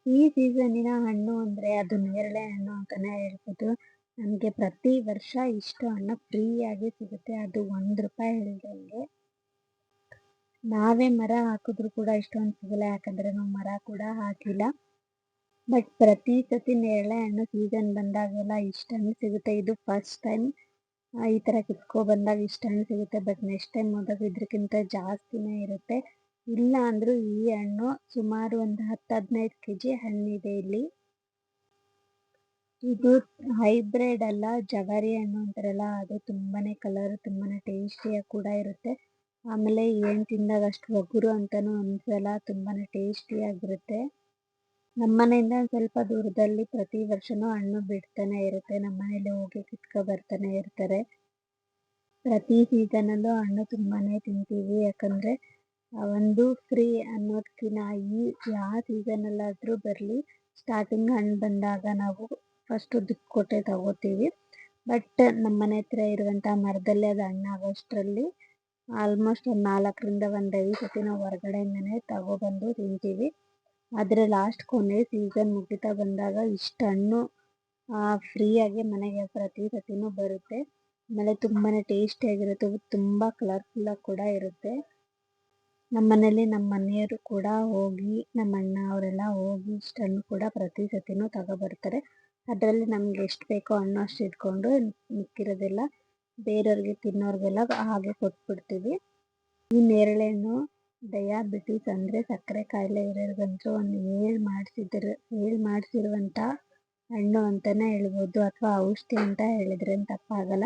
ಈ ಸೀಸನ್ನಿನ ಹಣ್ಣು ಅಂದ್ರೆ ಅದು ನೇರಳೆ ಹಣ್ಣು ಅಂತಾನೆ ಹೇಳ್ಬೋದು. ನಮ್ಗೆ ಪ್ರತಿ ವರ್ಷ ಇಷ್ಟು ಹಣ್ಣು ಫ್ರೀಯಾಗಿ ಸಿಗುತ್ತೆ. ಅದು ₹1 ಇಲ್ದಂಗೆ. ನಾವೇ ಮರ ಹಾಕಿದ್ರು ಕೂಡ ಇಷ್ಟೊಂದು ಸಿಗಲ್ಲ, ಯಾಕಂದ್ರೆ ನಾವು ಮರ ಕೂಡ ಹಾಕಿಲ್ಲ. ಬಟ್ ಪ್ರತಿ ಸತಿ ನೇರಳೆ ಹಣ್ಣು ಸೀಸನ್ ಬಂದಾಗೆಲ್ಲ ಇಷ್ಟು ಹಣ್ಣು ಸಿಗುತ್ತೆ. ಇದು ಫಸ್ಟ್ ಟೈಮ್ ಈ ತರ ಕಿತ್ಕೊ ಬಂದಾಗ ಇಷ್ಟು ಹಣ್ಣು ಸಿಗುತ್ತೆ. ಬಟ್ ನೆಕ್ಸ್ಟ್ ಟೈಮ್ ಹೋದಾಗ ಇದ್ರಕ್ಕಿಂತ ಜಾಸ್ತಿನೇ ಇರುತ್ತೆ. ಇಲ್ಲ ಅಂದ್ರೂ ಈ ಹಣ್ಣು ಸುಮಾರು ಒಂದು 10-15 ಕೆಜಿ ಹಣ್ಣಿದೆ ಇಲ್ಲಿ. ಇದು ಹೈಬ್ರಿಡ್ ಅಲ್ಲ, ಜವಾರಿ ಹಣ್ಣು ಅಂತಾರಲ್ಲ ಅದು. ತುಂಬಾನೇ ಕಲರ್, ತುಂಬಾನೇ ಟೇಸ್ಟಿಯಾಗಿ ಕೂಡ ಇರುತ್ತೆ. ಆಮೇಲೆ ಏನ್ ತಿಂದಾಗ ಅಷ್ಟು ಒಗರು ಅಂತಾನು ಅನ್ಸಲ್ಲ, ತುಂಬಾನೇ ಟೇಸ್ಟಿಯಾಗಿರುತ್ತೆ. ನಮ್ಮನೆಯಿಂದ ಒಂದ್ ಸ್ವಲ್ಪ ದೂರದಲ್ಲಿ ಪ್ರತಿ ವರ್ಷನೂ ಹಣ್ಣು ಬಿಡ್ತಾನೆ ಇರುತ್ತೆ. ನಮ್ಮನೇಲಿ ಹೋಗಿ ಕಿತ್ಕೊ ಬರ್ತಾನೆ ಇರ್ತಾರೆ. ಪ್ರತಿ ಸೀಸನಲ್ಲೂ ಹಣ್ಣು ತುಂಬಾನೇ ತಿಂತೀವಿ, ಯಾಕಂದ್ರೆ ಒಂದು ಫ್ರೀ ಅನ್ನೋದ್ಕಿನ ಯಾವ ಸೀಸನಲ್ಲಾದ್ರೂ ಬರಲಿ, ಸ್ಟಾರ್ಟಿಂಗ್ ಹಣ್ಣು ಬಂದಾಗ ನಾವು ಫಸ್ಟ್ ದುಡ್ಡು ಕೊಟ್ಟೆ ತಗೋತೀವಿ. ಬಟ್ ನಮ್ಮನೆ ಹತ್ರ ಇರುವಂತ ಮರದಲ್ಲೇ ಅದು ಹಣ್ಣಾಗೋಷ್ಟರಲ್ಲಿ ಆಲ್ಮೋಸ್ಟ್ ಒಂದು 4ರಿಂದ ಒಂದು 5 ಸತಿ ನಾವು ಹೊರಗಡೆಯಿಂದನೇ ತಗೊಬಂದು ತಿಂತೀವಿ. ಆದರೆ ಲಾಸ್ಟ್ ಕೊನೆ ಸೀಸನ್ ಮುಗಿತಾ ಬಂದಾಗ ಇಷ್ಟು ಹಣ್ಣು ಫ್ರೀಯಾಗಿ ಮನೆಗೆ ಪ್ರತಿ ಸತಿನೂ ಬರುತ್ತೆ. ಆಮೇಲೆ ತುಂಬಾನೇ ಟೇಸ್ಟಿಯಾಗಿರುತ್ತೆ, ತುಂಬ ಕಲರ್ಫುಲ್ಲಾಗಿ ಕೂಡ ಇರುತ್ತೆ. ನಮ್ಮನೇಲಿ ನಮ್ಮ ಮನೆಯವರು ಕೂಡ ಹೋಗಿ, ನಮ್ಮ ಅಣ್ಣ ಅವರೆಲ್ಲ ಹೋಗಿ ಇಷ್ಟು ಹಣ್ಣು ಕೂಡ ಪ್ರತಿ ಸತಿನೂ ತಗೊಬರ್ತಾರೆ. ಅದರಲ್ಲಿ ನಮ್ಗೆ ಎಷ್ಟು ಬೇಕೋ ಹಣ್ಣು ಅಷ್ಟು ಇಟ್ಕೊಂಡು ಮಿಕ್ಕಿರೋದೆಲ್ಲ ಬೇರೆಯವ್ರಿಗೆ ತಿನ್ನೋರಿಗೆಲ್ಲ ಹಾಗೆ ಕೊಟ್ಬಿಡ್ತೀವಿ. ಈ ನೇರಳೆ ಹಣ್ಣು ಡಯಾಬಿಟಿಸ್ ಅಂದರೆ ಸಕ್ಕರೆ ಕಾಯಿಲೆ ಇರೋರಿಗಂತೂ ಒಂದು ಹೇಳಿ ಮಾಡಿಸಿರುವಂಥ ಹಣ್ಣು ಅಂತಾನೆ ಹೇಳ್ಬೋದು, ಅಥವಾ ಔಷಧಿ ಅಂತ ಹೇಳಿದ್ರೇನು ತಪ್ಪಾಗಲ್ಲ.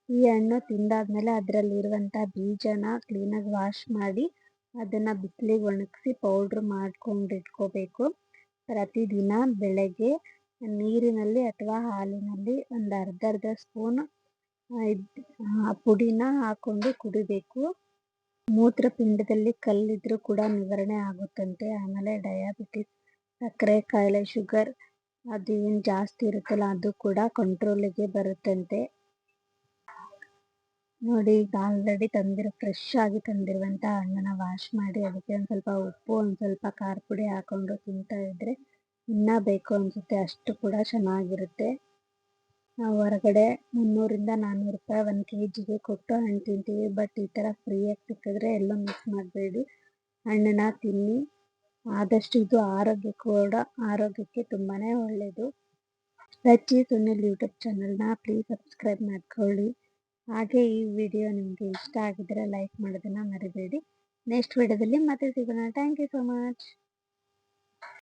ಈ ಹಣ್ಣು ತಿಂದಾದ್ಮೇಲೆ ಅದರಲ್ಲಿರುವಂಥ ಬೀಜನ ಕ್ಲೀನಾಗಿ ವಾಶ್ ಮಾಡಿ ಅದನ್ನು ಬಿಸಿಲಿಗೆ ಒಣಗಿಸಿ ಪೌಡ್ರ್ ಮಾಡ್ಕೊಂಡು ಇಟ್ಕೋಬೇಕು. ಪ್ರತಿದಿನ ಬೆಳಗ್ಗೆ ನೀರಿನಲ್ಲಿ ಅಥವಾ ಹಾಲಿನಲ್ಲಿ ಒಂದು ಅರ್ಧ ಸ್ಪೂನ್ ಪುಡಿನ ಹಾಕೊಂಡು ಕುಡಿಬೇಕು. ಮೂತ್ರಪಿಂಡದಲ್ಲಿ ಕಲ್ಲಿದ್ರೂ ಕೂಡ ನಿವಾರಣೆ ಆಗುತ್ತಂತೆ. ಆಮೇಲೆ ಡಯಾಬಿಟಿಸ್, ಸಕ್ಕರೆ ಕಾಯಿಲೆ, ಶುಗರ್ ಅದು ಏನು ಜಾಸ್ತಿ ಇರುತ್ತಲ್ಲ ಅದು ಕೂಡ ಕಂಟ್ರೋಲಿಗೆ ಬರುತ್ತಂತೆ. ನೋಡಿ, ಈಗ ಆಲ್ರೆಡಿ ಫ್ರೆಶ್ ಆಗಿ ತಂದಿರುವಂಥ ಹಣ್ಣನ್ನ ವಾಶ್ ಮಾಡಿ ಅದಕ್ಕೆ ಒಂದು ಸ್ವಲ್ಪ ಉಪ್ಪು, ಒಂದು ಸ್ವಲ್ಪ ಖಾರ ಪುಡಿ ಹಾಕೊಂಡು ತಿಂತಾ ಇದ್ರೆ ಇನ್ನೂ ಬೇಕು ಅನಿಸುತ್ತೆ, ಅಷ್ಟು ಕೂಡ ಚೆನ್ನಾಗಿರುತ್ತೆ. ನಾವು ಹೊರಗಡೆ ₹300-400 1 kgಗೆ ಕೊಟ್ಟು ಹಣ್ಣು ತಿಂತೀವಿ. ಬಟ್ ಈ ಥರ ಫ್ರೀಯಾಗಿ ಸಿಕ್ಕಿದ್ರೆ ಎಲ್ಲೂ ಮಿಸ್ ಮಾಡಬೇಡಿ, ಹಣ್ಣನ್ನ ತಿನ್ನಿ. ಆದಷ್ಟು ಇದು ಆರೋಗ್ಯಕ್ಕೆ ತುಂಬಾ ಒಳ್ಳೆಯದು. ರಚ್ಚಿ ಸುನಿಲ್ ಯೂಟ್ಯೂಬ್ ಚಾನಲ್ನ ಪ್ಲೀಸ್ ಸಬ್ಸ್ಕ್ರೈಬ್ ಮಾಡ್ಕೊಳ್ಳಿ. ಹಾಗೆ ಈ ವಿಡಿಯೋ ನಿಮಗೆ ಇಷ್ಟ ಆಗಿದ್ರೆ ಲೈಕ್ ಮಾಡೋದನ್ನು ಮರಿಬೇಡಿ. ನೆಕ್ಸ್ಟ್ ವಿಡಿಯೋದಲ್ಲಿ ಮತ್ತೆ ಸಿಗೋಣ. Thank you so much.